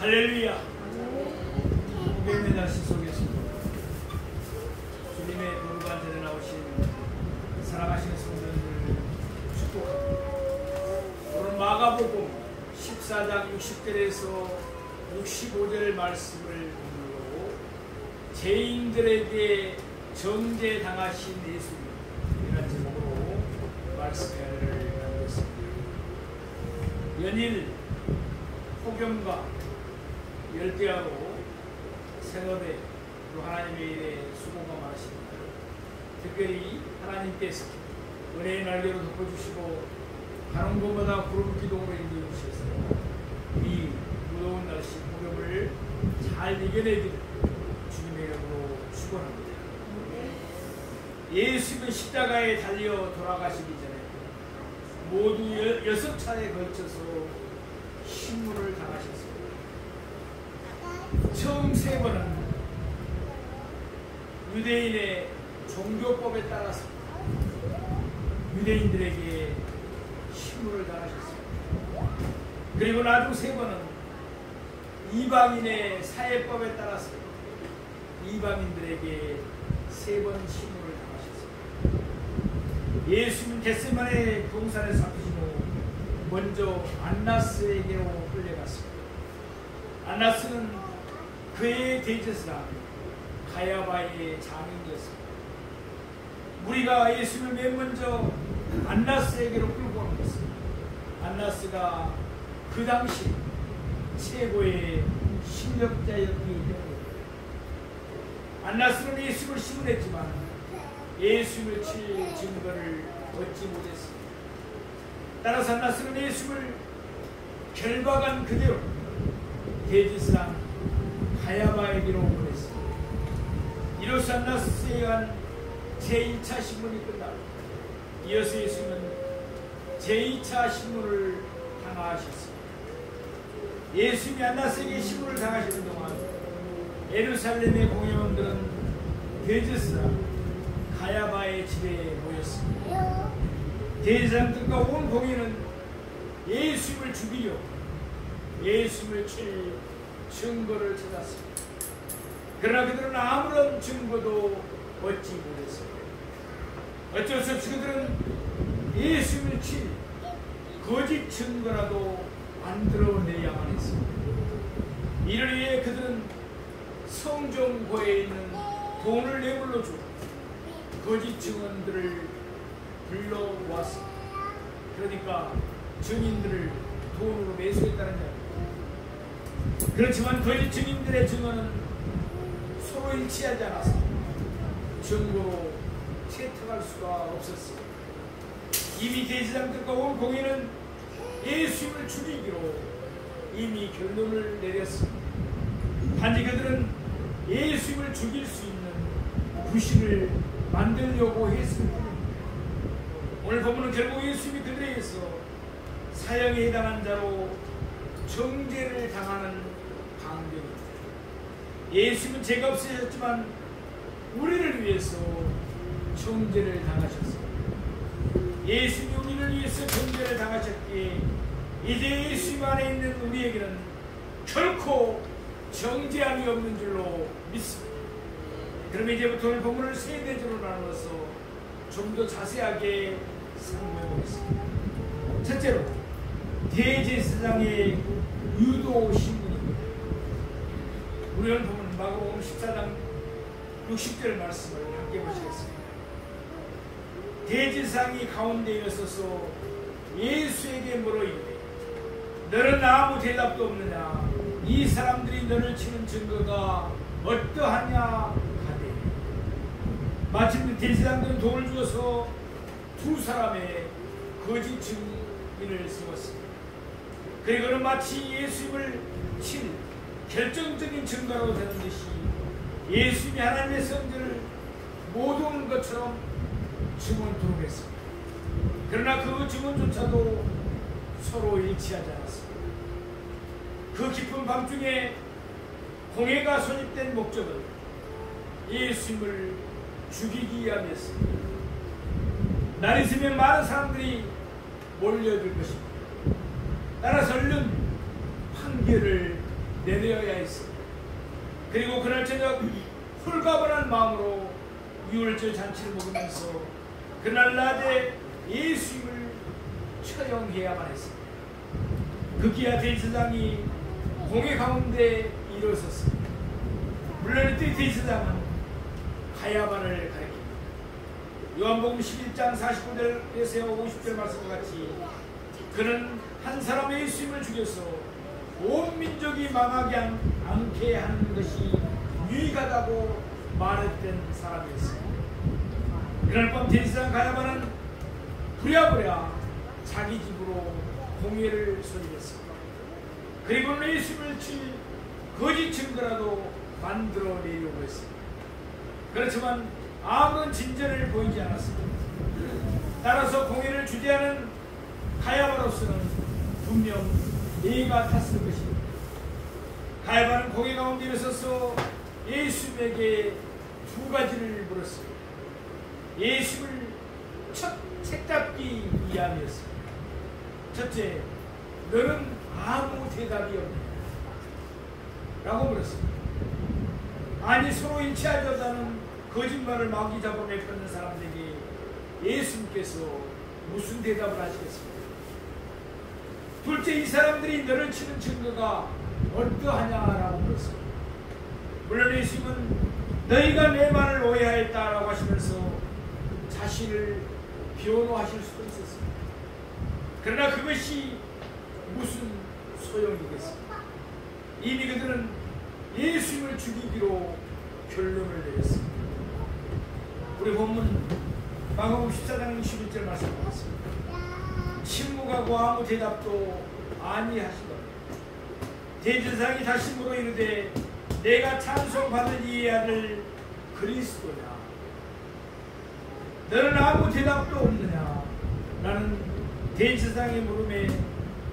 할렐루야. 복음의 날씨 속에서 주님의 부르반전에 나오신 사랑하시는 성도님을 축복합니다. 오늘 마가복음 14장 60절에서 65절 말씀을 보므로 죄인들에게 정죄당하신 예수님이라는 제목으로 말씀을 나누겠습니다. 연일 폭염과 열대야로 생업에 또 하나님의 일에 수고가 많으십니다. 특별히 하나님께서 은혜의 날개로 덮어주시고 가는 곳마다 구름 기둥으로 인도해주셔서 이 무더운 날씨 폭염을 잘 이겨내기를 주님의 이름으로 축원합니다. 예수님은 십자가에 달려 돌아가시기 전에 모두 6차례에 걸쳐서 신문을 당하셨습니다. 처음 3번은 유대인의 종교법에 따라서 유대인들에게 신문을 당하셨습니다. 그리고 나중 3번은 이방인의 사회법에 따라서 이방인들에게 3번 신문을 당하셨습니다. 예수님 겟세마네 동산에 잡히신 후 먼저 안나스에게로 끌려갔습니다. 안나스는 그의 대제사장 가야바의 장인이었습니다. 우리가 예수님을 맨 먼저 안나스에게로 끌고 오는 것은 안나스가 그 당시 최고의 실력자였기 때문입니다. 안나스는 예수님을 신문했지만 예수님을 칠 증거를 얻지 못했습니다. 따라서 안나스는 예수님을 결박한 그대로 대제사장 가야바에게로 보냈습니다. 이로써 안나스에 의한 제1차 신문이 끝나고 이어서 예수님은 제2차 신문을 당하셨습니다. 예수님이 안나스에게 신문을 당하시는 동안 예루살렘의 공회원들은 대제사장 가야바의 집에 모였습니다. 대제사장들과 온 공회는 예수님을 죽이려 예수님을 칠 증거를 찾았습니다. 그러나 그들은 아무런 증거도 얻지 못했습니다. 어쩔 수 없이 그들은 예수님을 칠 거짓 증거라도 만들어내야만 했습니다. 이를 위해 그들은 성정고에 있는 돈을 내물러주고 거짓 증언들을 불러모았습니다. 그러니까 증인들을 돈으로 매수했다는 이야기입니다. 그렇지만 거짓 증인들의 증언은 서로 일치하지 않아서 증거로 채택할 수가 없었습니다. 이미 대제사장들과 온 공회는 예수님을 죽이기로 이미 결론을 내렸습니다. 단지 그들은 예수님을 죽일 수 있는 부신을 만들려고 했을 뿐입니다. 오늘 본문은 결국 예수님이 그들에 의해서 사형에 해당한 자로 정죄를 당하는 광경입니다. 예수님은 죄가 없으셨지만 우리를 위해서 정죄를 당하셨습니다. 예수님이 우리를 위해서 정죄를 당하셨기에 이제 예수님 안에 있는 우리에게는 결코 정죄함이 없는 줄로 믿습니다. 그럼 이제부터 오늘 본문을 3대주로 나누어서 좀 더 자세하게 설명해 보겠습니다. 첫째로 대제사장의 유도 신문입니다. 우리 오늘 보면 마가복음 14장 60절 말씀을 함께 보시겠습니다. 대제사장이 가운데 일어서서 예수에게 물어 이르되 너는 아무 대답도 없느냐? 이 사람들이 너를 치는 증거가 어떠하냐 하되 마침내 대제사장들은 돈을 주어서 2사람의 거짓 증인을 세웠습니다. 그리고는 마치 예수님을 칠 결정적인 증거라고 되는 듯이 예수님이 하나님의 성전을 못 오는 것처럼 증언토록 했습니다. 그러나 그 증언조차도 서로 일치하지 않았습니다. 그 깊은 밤중에 공회가 소집된 목적은 예수님을 죽이기 위함이었습니다. 날 있으면 많은 사람들이 몰려들 것입니다. 따라서 얼른 판결을 내려야 했습니다. 그리고 그날 저녁 홀가분한 마음으로 유월절 잔치를 먹으면서 그날 낮에 예수님을 처형해야만 했습니다. 급기야 대제사장이 공회 가운데 일어섰습니다. 물론 이때 대제사장은 가야바를 가리킵니다. 요한복음 11장 49절에서 50절 말씀과 같이 그는 한 사람의 예수님을 죽여서 온 민족이 망하게 않게 하는 것이 유익하다고 말했던 사람이었습니다. 그날 밤 대제사장 가야바는 부랴부랴 자기 집으로 공회를 소집했습니다. 그리고는 예수님을 칠 거짓 증거라도 만들어내려고 했습니다. 그렇지만 아무런 진전을 보이지 않았습니다. 따라서 공회를 주재하는 가야바로서는 분명 예가 탔을 것입니다. 가야바는 공회 가운데 일어서서 예수님에게 두 가지를 물었습니다. 예수를 첫 책잡기 위함이었습니다. 첫째, 너는 아무 대답이 없느냐? 라고 물었습니다. 아니 서로 일치하지 않는 거짓말을 마귀 잡아내 끊는 사람들에게 예수님께서 무슨 대답을 하시겠습니까? 둘째, 이 사람들이 너를 치는 증거가 어떠하냐라고 물었습니다. 물론 예수님은 너희가 내 말을 오해하였다라고 하시면서 자신을 변호하실 수도 있었습니다. 그러나 그것이 무슨 소용이겠습니까? 이미 그들은 예수님을 죽이기로 결론을 내렸습니다. 우리 본문 마가복음 14장 21절 말씀하겠습니다. 침묵하고 아무 대답도 아니하시더라. 대제사장이 다시 물어 이르되 내가 찬송받을 이 아들 그리스도냐? 너는 아무 대답도 없느냐? 라는 대제사장의 물음에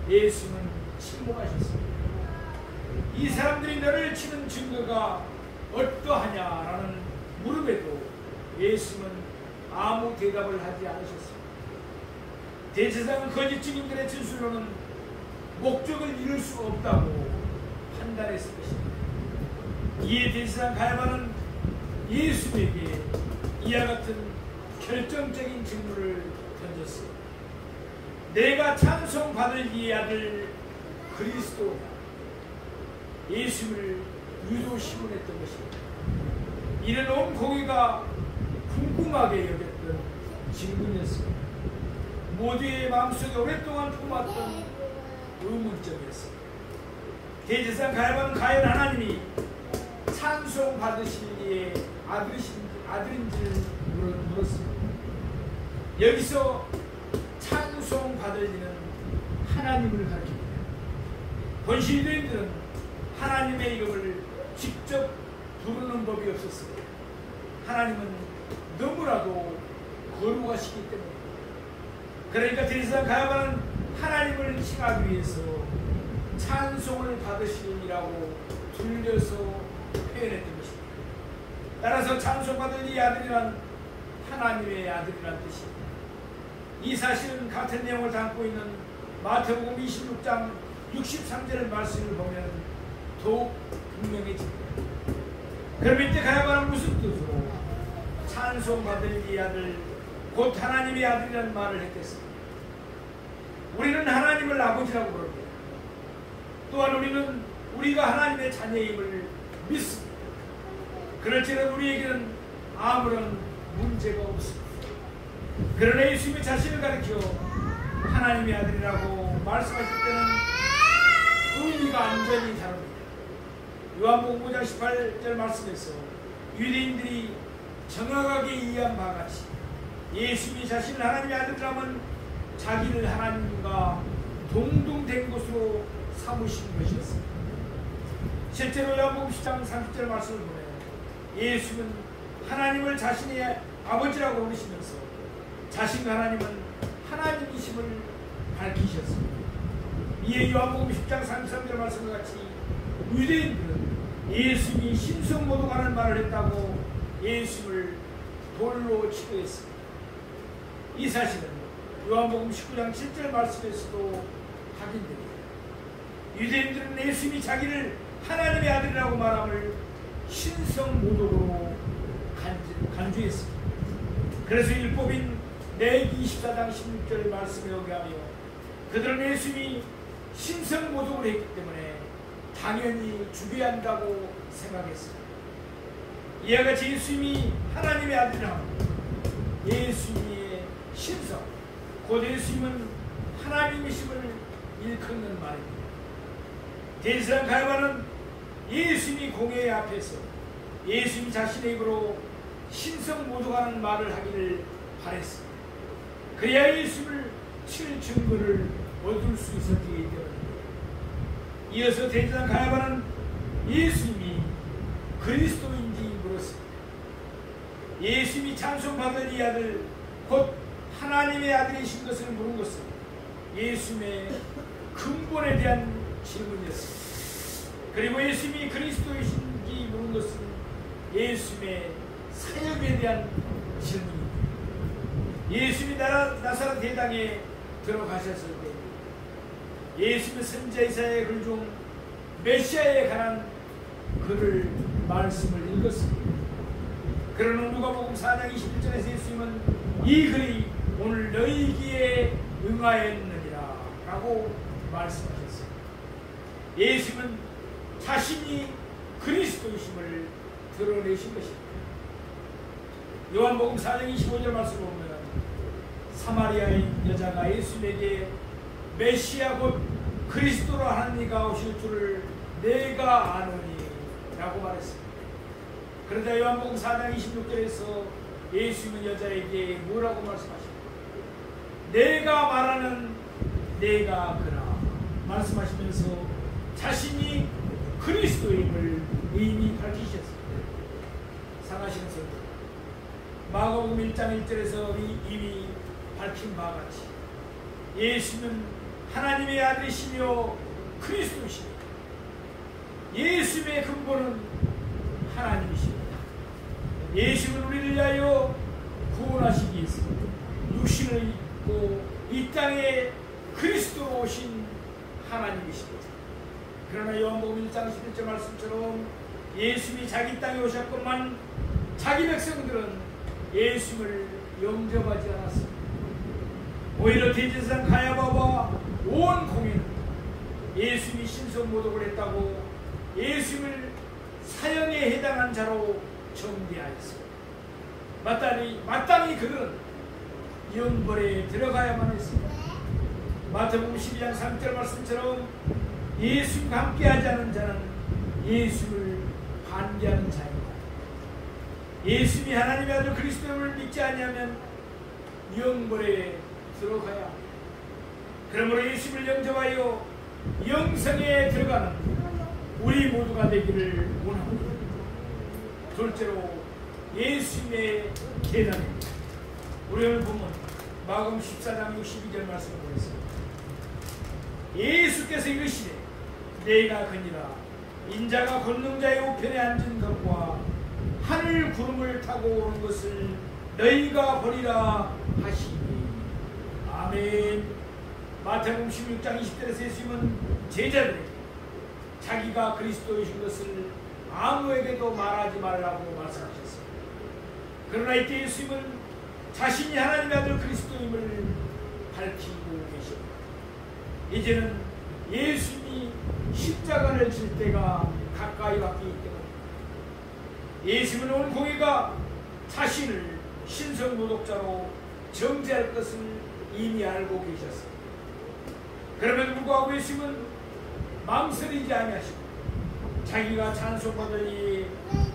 예수는 침묵하셨습니다. 이 사람들이 너를 치는 증거가 어떠하냐라는 물음에도 예수는 아무 대답을 하지 않으셨습니다. 대제사장은 거짓 증인들의 진술로는 목적을 이룰 수 없다고 판단했을 것입니다. 이에 대제사장 가야바는 예수에게 이와 같은 결정적인 질문을 던졌습니다. 내가 찬송받을 이 아들 그리스도냐? 예수를 유도시문했던 것입니다. 이는 온 공회가 궁금하게 여겼던 질문이었습니다. 모두의 마음속에 오랫동안 품었던 의문점이었습니다. 대제사장 가야바는 과연 하나님이 찬송받으실 이의 아들인지를 물었습니다. 여기서 찬송받을 이는 하나님을 가리킵니다. 본시유대인들은 하나님의 이름을 직접 부르는 법이 없었습니다. 하나님은 너무나도 거룩하시기 때문입니다. 그러니까 대제사장 가야바는 하나님을 칭하기 위해서 찬송을 받으시리라고 둘려서 표현했던 것입니다. 따라서 찬송받을 이 아들이란 하나님의 아들이란 뜻입니다. 이 사실은 같은 내용을 담고 있는 마태복음 26장 63절 말씀을 보면 더욱 분명해집니다. 그럼 이때 가야바는 무슨 뜻으로 찬송받을 이 아들 곧 하나님의 아들이라는 말을 했겠습니다. 우리는 하나님을 아버지라고 부릅니다. 또한 우리는 우리가 하나님의 자녀임을 믿습니다. 그럴지라도 우리에게는 아무런 문제가 없습니다. 그러나 예수님이 자신을 가리켜 하나님의 아들이라고 말씀하실 때는 의미가 완전히 다릅니다. 요한복음 5장 18절 말씀에서 유대인들이 정확하게 이해한 바와 같이 예수님이 자신을 하나님의 아들이라면 자기를 하나님과 동등된 것으로 삼으신 것이었습니다. 실제로 요한복음 10장 30절 말씀을 보면 예수는 하나님을 자신의 아버지라고 부르시면서 자신과 하나님은 하나님이심을 밝히셨습니다. 이에 요한복음 10장 33절 말씀과 같이 유대인들은 예수님이 신성모독하는 말을 했다고 예수를 돌로 치도했습니다. 이 사실은 요한복음 19장 7절 말씀에서도 확인됩니다. 유대인들은 예수님이 자기를 하나님의 아들이라고 말함을 신성모독으로 간주했습니다. 그래서 율법인 레위기 24장 16절 말씀에 의하며 그들은 예수님이 신성모독을 했기 때문에 당연히 죽여야 한다고 생각했습니다. 이와 같이 예수님이 하나님의 아들이라면 예수님의 신성, 곧 예수님은 하나님이심을 일컫는 말입니다. 대제사장 가야바는 예수님이 공회 앞에서 예수님 자신의 입으로 신성모독하는 말을 하기를 바랬습니다. 그래야 예수님을 칠 증거를 얻을 수 있었기 때문입니다. 이어서 대제사장 가야바는 예수님이 그리스도인지 물었습니다. 예수님이 찬송받은 이 아들 곧 하나님의 아들이신 것을 물은 것은 예수님의 근본에 대한 질문이었습니다. 그리고 예수님이 그리스도이신지 물은 것은 예수님의 사역에 대한 질문입니다. 예수님이 나사렛 대당에 들어가셨을 때 예수님의 선지자 이사야의 글 중 메시아에 관한 글을 말씀을 읽었습니다. 그러나 누가복음 4장 21절에서 예수님은 이 글이 오늘 너희 귀에 응하였느니라 라고 말씀하셨습니다. 예수님은 자신이 그리스도이심을 드러내신 것입니다. 요한복음 4장 25절 말씀을 보면 사마리아인 여자가 예수님에게 메시아 곧 그리스도로 하는 이가 오실 줄을 내가 아노니 라고 말했습니다. 그러자 요한복음 4장 26절에서 예수님은 여자에게 뭐라고 말씀하십니까? 내가 말하는 내가 그라 말씀하시면서 자신이 그리스도임을 이미 밝히셨습니다. 상하시는 성도 마가복음 1장 1절에서 이미 밝힌 바와 같이 예수는 하나님의 아들이시며 그리스도이십니다. 예수님의 근본은 하나님이십니다. 예수는 우리를 위하여 구원하시기 위해서 육신을 입고 이 땅에 그리스도로 오신 하나님이십니다. 그러나 요한복음 1장 11절 말씀처럼 예수님이 자기 땅에 오셨건만 자기 백성들은 예수님을 영접하지 않았습니다. 오히려 대제사장 가야바와 온 공회는 예수님이 신성모독을 했다고 예수님을 사형에 해당한 자로 정죄하였습니다. 마땅히 그들은 영벌에 들어가야만 했습니다. 마태복음 12장 3절 말씀처럼 예수님과 함께하지 않은 자는 예수를 반대하는 자입니다. 예수님이 하나님의 아들 그리스도를 믿지 아니하면 영벌에 들어가야 합니다. 그러므로 예수님을 영접하여 영생에 들어가는 우리 모두가 되기를 원합니다. 둘째로 예수님의 계단입니다. 우리 오늘 보면 마가복음 14장 62절 말씀을 보겠습니다. 예수께서 이르시되 내가 그니라 인자가 권능자의 우편에 앉은 것과 하늘 구름을 타고 오는 것을 너희가 보리라 하시니 아멘. 마태복음 16장 20절에서 예수님은 제자들에게 자기가 그리스도이신 것을 아무에게도 말하지 말라고 말씀하셨습니다. 그러나 이때 예수님은 자신이 하나님의 아들 그리스도임을 밝히고 계십니다. 이제는 예수님이 십자가를 질 때가 가까이 왔기 때문에 예수님은 온 공회가 자신을 신성모독자로 정죄할 것을 이미 알고 계셨습니다. 그럼에도 불구하고 예수님은 망설이지 아니하시고 자기가 찬송받을 이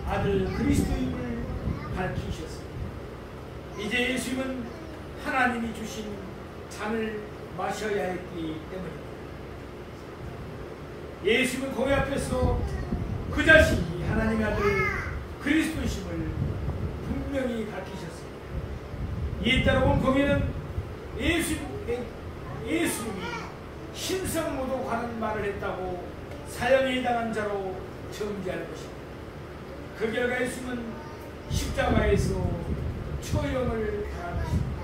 아들 그리스도임을 밝히셨습니다. 이제 예수님은 하나님이 주신 잔을 마셔야 했기 때문입니다. 예수님은 공회 앞에서 그 자신이 하나님의 아들 그리스도이심을 분명히 밝히셨습니다. 이에 따라 온 공회는 예수님이 신성모독하는 말을 했다고 사형에 해당한 자로 정죄할 것입니다. 그 결과 예수님은 십자가에서 처형을 당할 것입니다.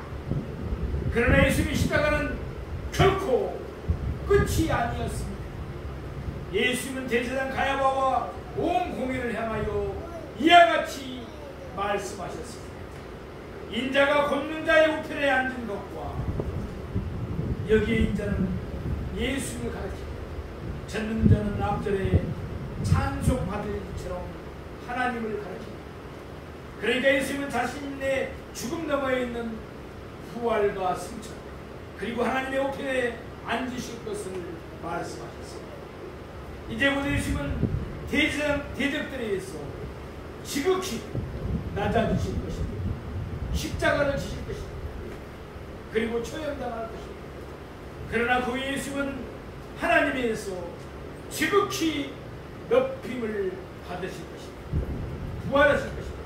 그러나 예수님의 십자가는 결코 끝이 아니었습니다. 예수님은 대제사장 가야바와 온 공회를 향하여 이와 같이 말씀하셨습니다. 인자가 걷는 자의 우편에 앉은 것과 여기에 인자는 예수님을 가르치고 젖는 자는 앞절에 찬송받을 일처럼 하나님을 가르칩니다. 그러니까 예수님은 자신의 죽음 너머에 있는 부활과 승천 그리고 하나님의 우편에 앉으실 것을 말씀하셨습니다. 이제부터 예수님은 대적들에 의해서 지극히 낮아지실 것입니다. 십자가를 지실 것입니다. 그리고 처형당할 것입니다. 그러나 그 예수님은 하나님에 의해서 지극히 높임을 받으실 것입니다. 부활하실 것입니다.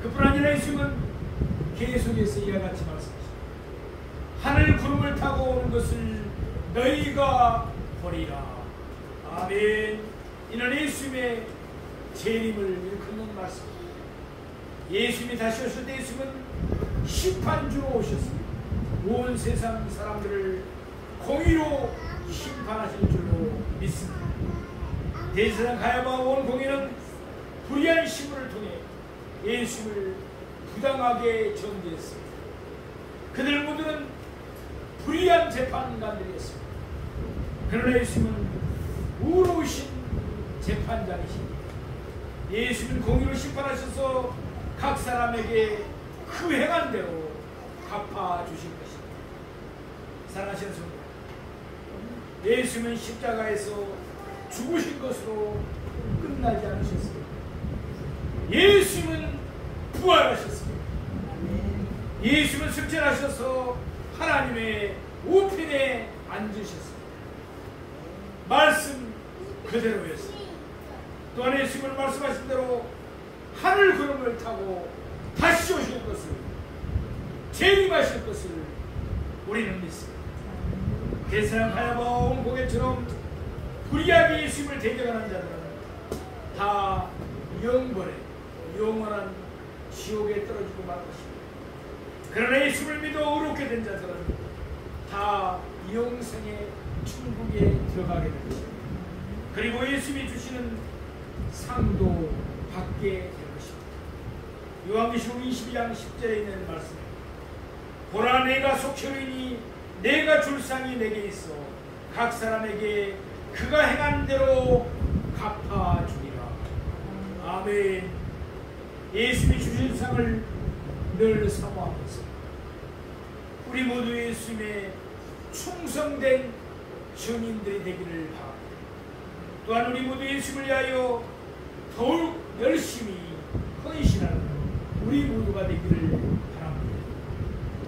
그뿐 아니라 예수님은 계속해서 이와 같이 말씀하십니다. 하늘 구름을 타고 오는 것을 너희가 보리라. 아멘. 이는 예수님의 재림을 일컫는 말씀입니다. 예수님이 다시 오실 때 예수님은 심판주로 오셨습니다. 온 세상 사람들을 공의로 심판하실 줄로 믿습니다. 대제사장 가야바와 온 공의는 불의한 신문을 통해 예수님을 부당하게 정죄했습니다. 그들 모두는 불의한 재판관들이었습니다. 그러나 예수님은 의로우신 재판장이십니다. 예수님은 공의로 심판하셔서 각 사람에게 그 행한 대로 갚아주실 것입니다. 사랑하시는 성도, 예수님은 십자가에서 죽으신 것으로 끝나지 않으셨습니다. 예수님은 부활하셨습니다. 예수님은 승천하셔서 하나님의 우편에 앉으셨습니다. 말씀 그대로였습니다. 또한 예수님은 말씀하신 대로 하늘 구름을 타고 다시 오실 것을, 재림하실 것을 우리는 믿습니다. 대제사장 가야바와 온 공회처럼 불의하게 예수님을 대적하는 자들은 다 영벌에 영원한 지옥에 떨어지고 말 것입니다. 그러나 예수를 믿어 의롭게 된 자들은 다 영생의 천국에 들어가게 될 것입니다. 그리고 예수님이 주시는 상도 받게 될 것입니다. 요한계시록 22장 10절에 있는 말씀입니다. 보라, 내가 속죄이니 내가 줄 상이 내게 있어 각 사람에게 그가 행한 대로 갚아주리라. 아멘. 예수님이 주신 상을 늘 사모하면서 우리 모두 예수님의 충성된 증인들이 되기를 바랍니다. 또한 우리 모두 예수님을 위하여 더욱 열심히 헌신하는 우리 모두가 되기를 바랍니다.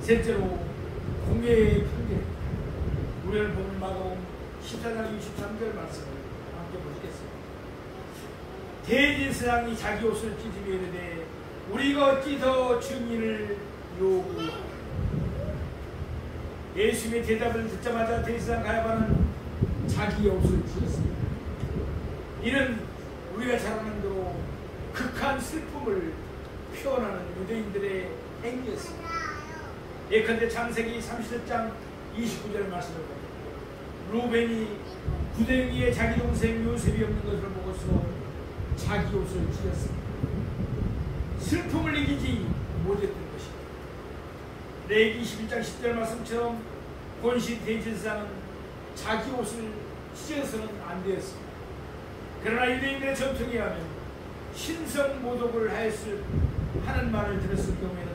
셋째로 공회의 판결, 우리를 보는 마가복음 14장 23절 말씀을 함께 보시겠습니다. 대제사장이 자기 옷을 찢으며 이르되 우리가 어찌 더 증인을 요구하나. 예수님의 대답을 듣자마자 대제사장 가야바는 자기의 옷을 찢었습니다. 이는 우리가 잘 아는 대로 극한 슬픔을 표현하는 유대인들의 행위였습니다. 예컨대 창세기 37장 29절 말씀을 보면 루벤이 구덩이에 자기 동생 요셉이 없는 것을 보고서 자기 옷을 찢었습니다. 슬픔을 이기지 못했던 것입니다. 레위기 21장 10절 말씀처럼 본시 대제사장은 자기 옷을 찢어서는 안 되었습니다. 그러나 유대인들의 전통에 의하면 신성모독을 하는 말을 들었을 경우에는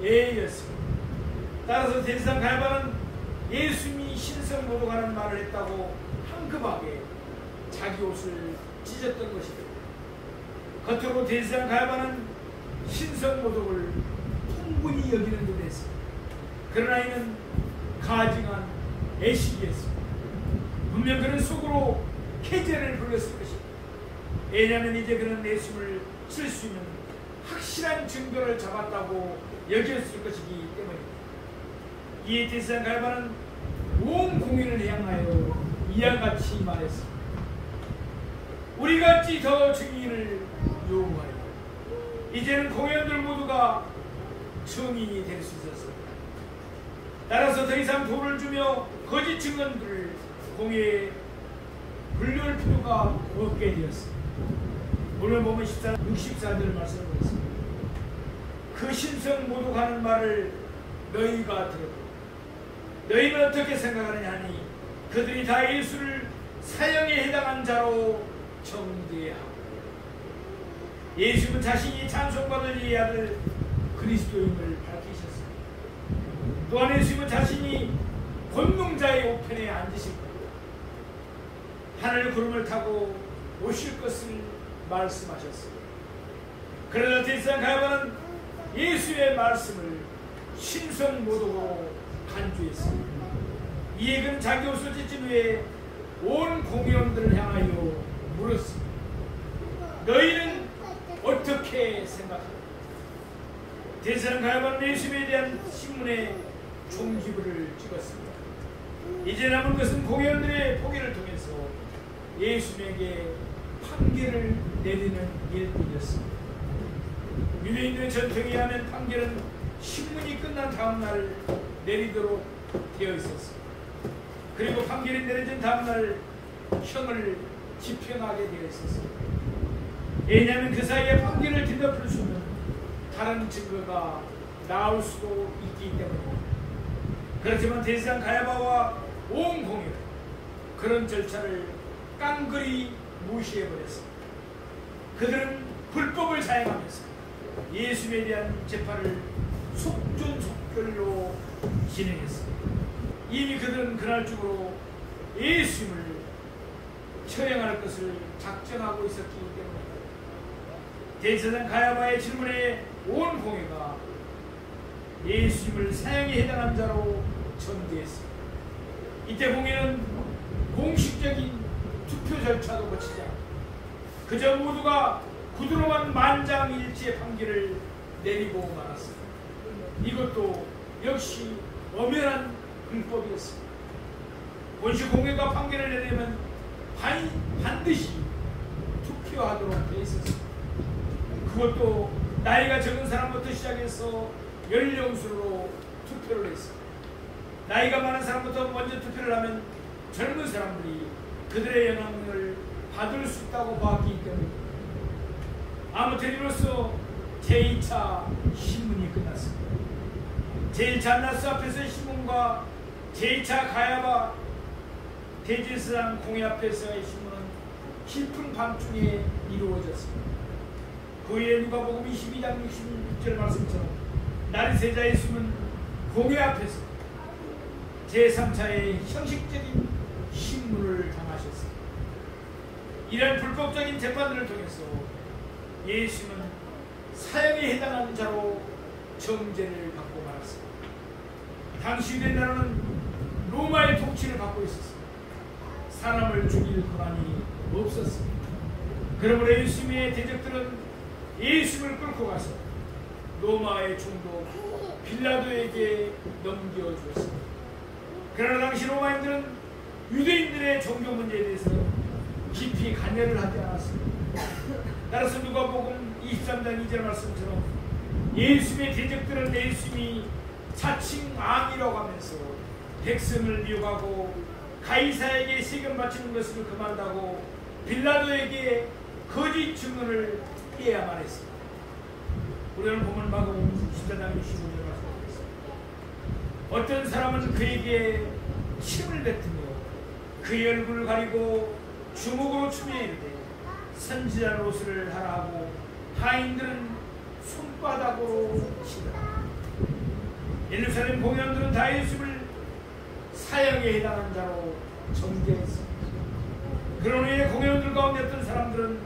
예였습니다. 따라서 대제사장 가야바는 예수님이 신성모독하는 말을 했다고 한급하게 자기 옷을 찢었던 것입니다. 겉으로 대제사장 가야바는 신성모독을 풍분히 여기는 듯 했습니다. 그러나 이는 가증한 애식이었습니다. 분명 그는 속으로 캐제를 불렀을 것입니다. 왜냐하면 이제 그는 예수님을 쓸 수 있는 확실한 증거를 잡았다고 여겼을 것이기 때문입니다. 이에 대제사장 가야바는 온 공회를 향하여 이와 같이 말했습니다. 우리가 어찌 더 증인을 요구하여 이제는 공회원들 모두가 증인이 될 수 있었습니다. 따라서 더 이상 돈을 주며 거짓 증언들을 공회에 불려올 필요가 없게 되었습니다. 오늘 보면 64절 말씀을 보겠습니다. 그 신성 모독하는 말을 너희가 들었고 너희는 어떻게 생각하느냐 하니 그들이 다 예수를 사형에 해당한 자로 정죄하고 예수는 자신이 찬송받을 이 아들 그리스도임을 밝히셨습니다. 또한 예수는 자신이 권능자의 우편에 앉으실 거고 하늘 구름을 타고 오실 것을 말씀하셨습니다. 그러나 대제사장 가야바는 예수의 말씀을 신성모독으로 간주했습니다. 이에 그는 자기 옷을 찢은 후에 온 공회원들을 향하여 물었습니다. 너희는 어떻게 생각하느냐? 대제사장 가야바는 예수에 대한 신문에 종지부를 찍었습니다. 이제 남은 것은 공회원들의 포기를 통해서 예수에게 판결을 내리는 일뿐이었습니다. 유대인들의 전통에 의하면 판결은 신문이 끝난 다음 날 내리도록 되어 있었습니다. 그리고 판결이 내려진 다음 날 형을 집행하게 되어 있었습니다. 왜냐하면 그 사이에 판결을 뒤덮을 수 있는 다른 증거가 나올 수도 있기 때문입니다. 그렇지만 대제사장 가야바와 온 공회는 그런 절차를 깡그리 무시해버렸습니다. 그들은 불법을 사용하면서 예수에 대한 재판을 속전속결로 진행했습니다. 이미 그들은 그날 중으로 예수를 처형할 것을 작정하고 있었기 때문입니다. 대제사장 가야바의 질문에 온 공회가 예수를 사형에 해당한 자로 전제했습니다. 이때 공회는 공식적인 투표 절차도 거치지 않고 그저 모두가 구두로만 만장일치의 판결을 내리고 말았습니다. 이것도 역시 엄연한 불법이었습니다. 본시 공회가 판결을 내리면 반드시 투표하도록 되어 있었습니다. 그것도 나이가 적은 사람부터 시작해서 연령수로 투표를 했습니다. 나이가 많은 사람부터 먼저 투표를 하면 젊은 사람들이 그들의 영향을 받을 수 있다고 봤기 때문입니다. 아무튼 이로써 제2차 신문이 끝났습니다. 제1차 안나스 앞에서의 신문과 제2차 가야바 대제사장 공회 앞에서의 신문은 깊은 밤중에 이루어졌습니다. 그 후에 누가복음 22장 66절 말씀처럼 날이 새자 예수는 공회 앞에서 제3차의 형식적인 신문을 당하셨습니다. 이런 불법적인 재판들을 통해서 예수는 사형에 해당하는 자로 정죄를 받고 말았습니다. 당시 유대 나라는 로마의 통치를 받고 있었습니다. 사람을 죽일 권한이 없었습니다. 그러므로 예수님의 대적들은 예수를 끌고 가서 로마의 총독 빌라도에게 넘겨주었습니다. 그러나 당시 로마인들은 유대인들의 종교 문제에 대해서 깊이 관여를 하지 않았습니다. 따라서 누가복음 23장 2절 말씀처럼 예수님의 대적들은 예수님이 자칭 왕이라고 하면서 백성을 미혹하고 가이사에게 세금 바치는 것을 금한다고 빌라도에게 거짓 증언을 해야만 했습니다. 우리는 보면 마가복음 14장 65절 말씀하셨습니다. 어떤 사람은 그에게 침을 뱉으며 그의 얼굴을 가리고 주먹으로 치며 이르되 선지자 노릇을 하라 하고 하인들은 손바닥으로 치더라. 예루살렘 공회원들은 다 예수를 사형에 해당한 자로 정죄했습니다. 그런 후에 공회원들 가운데 어떤 사람들은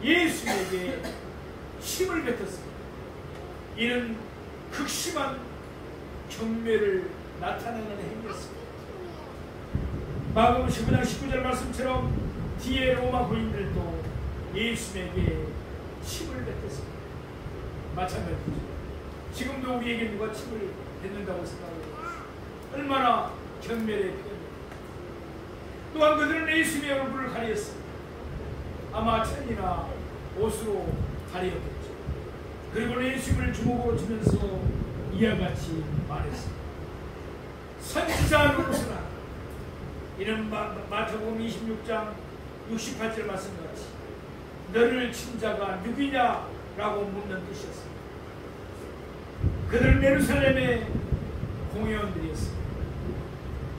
예수에게 침을 뱉었습니다. 이는 극심한 경멸을 나타내는 행위였습니다. 마가복음 19장 19절 말씀처럼 뒤에 로마 군인들도 예수에게 침을 뱉었습니다. 마찬가지죠. 지금도 우리에게 누가 침을 뱉는다고 생각해요. 얼마나 경멸의 표현입니다. 또한 그들은 예수의 얼굴을 가리었습니다. 아마 천이나 옷으로 가리었겠죠. 그리고 예수를 주먹으로 치면서 이와 같이 말했습니다. 선지자 노릇을 하라. 이는 마태복음 26장 68절 말씀같이 너를 친 자가 누구냐라고 묻는 뜻이었습니다. 그들은 예루살렘의 공회원들이었습니다.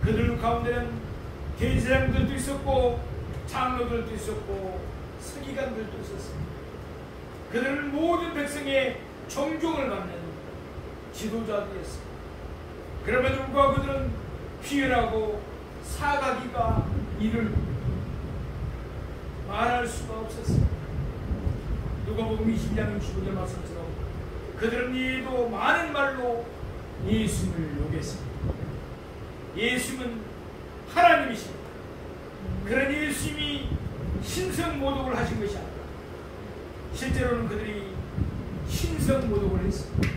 그들 가운데는 대제사장들도 있었고 장로들도 있었고 서기관들도 있었습니다. 그들은 모든 백성의 존경을 받는 지도자들이었습니다. 그럼에도 불구하고 그들은 비열하고 사가기가 이를 말할 수가 없었습니다. 누가복음 20장 65절 말씀처럼 그들은 이에도 많은 말로 예수님을 욕했습니다. 예수님은 하나님이십니다. 그런 예수님이 신성모독을 하신 것이 아니라 실제로는 그들이 신성모독을 했습니다.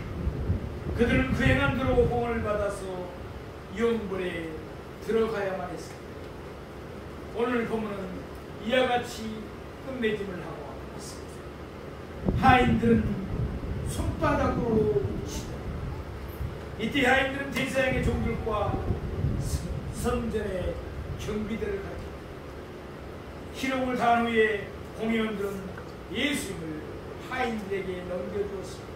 그들은 그 행함대로 공을 받아서 영벌에 들어가야만 했습니다. 오늘 보면은 이와 같이 끝맺음을 하고 있습니다. 하인들은 손바닥으로 치다. 이때 하인들은 제사장의 종들과 성전의 경비들을 가르칩니다. 희롱을 당한 후에 공회원들은 예수님을 하인들에게 넘겨주었습니다.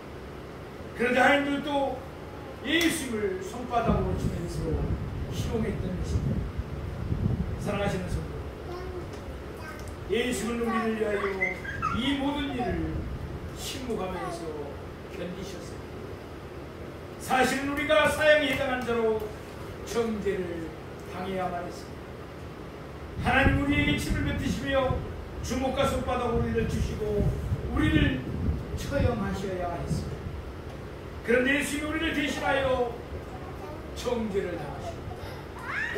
그런데 하인들도 예수님을 손바닥으로 치면서 희롱했던 것입니다. 사랑하시는 성도, 예수는 우리를 위하여 이 모든 일을 침묵하면서 견디셨습니다. 사실은 우리가 사형에 해당한 자로 정죄를 당해야만 했습니다. 하나님 우리에게 침을 뱉으시며 주먹과 손바닥으로 우리를 주시고 우리를 처형하셔야 했습니다. 그런데 예수님이 우리를 대신하여 정죄를 당하시고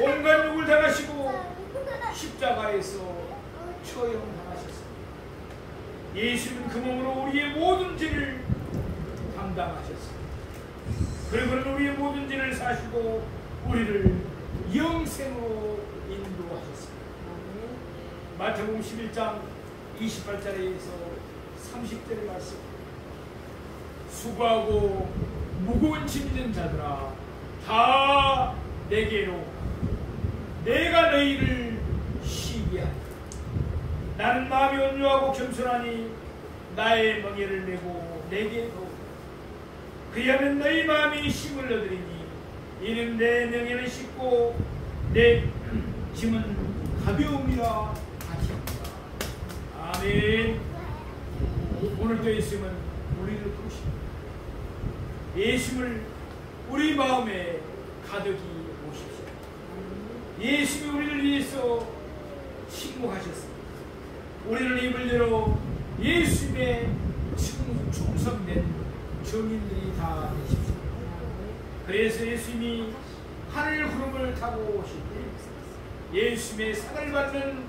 온갖 욕을 당하시고 십자가에서 처형당하셨습니다. 예수님은 그 몸으로 우리의 모든 죄를 담당하셨습니다. 그리고는 우리의 모든 죄를 사시고 우리를 영생으로 인도하셨습니다. 마태복음 11장 28절에서 30절의 말씀, 수고하고 무거운 짐 있는 자들아 다 내게로 내가 너희를 쉬게 하리라. 나는 마음이 온유하고 겸손하니 나의 멍에를 메고 내게 더우라. 그리하면 너희 마음이 힘을 얻으리니 이는 내 명예는 쉽고 내 짐은 가벼움이라 하시니라. 아멘. 오늘도 예수님은 우리를 부르십니다. 예수님을 우리 마음에 가득히 모십시오. 예수님이 우리를 위해서 침묵하셨습니다. 우리는 입을 열어 예수님의 충성된 증인들이 다 되십시오. 그래서 예수님이 하늘 구름을 타고 오실 때 예수님의 상을 받는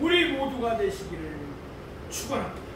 우리 모두가 되시기를 축원합니다.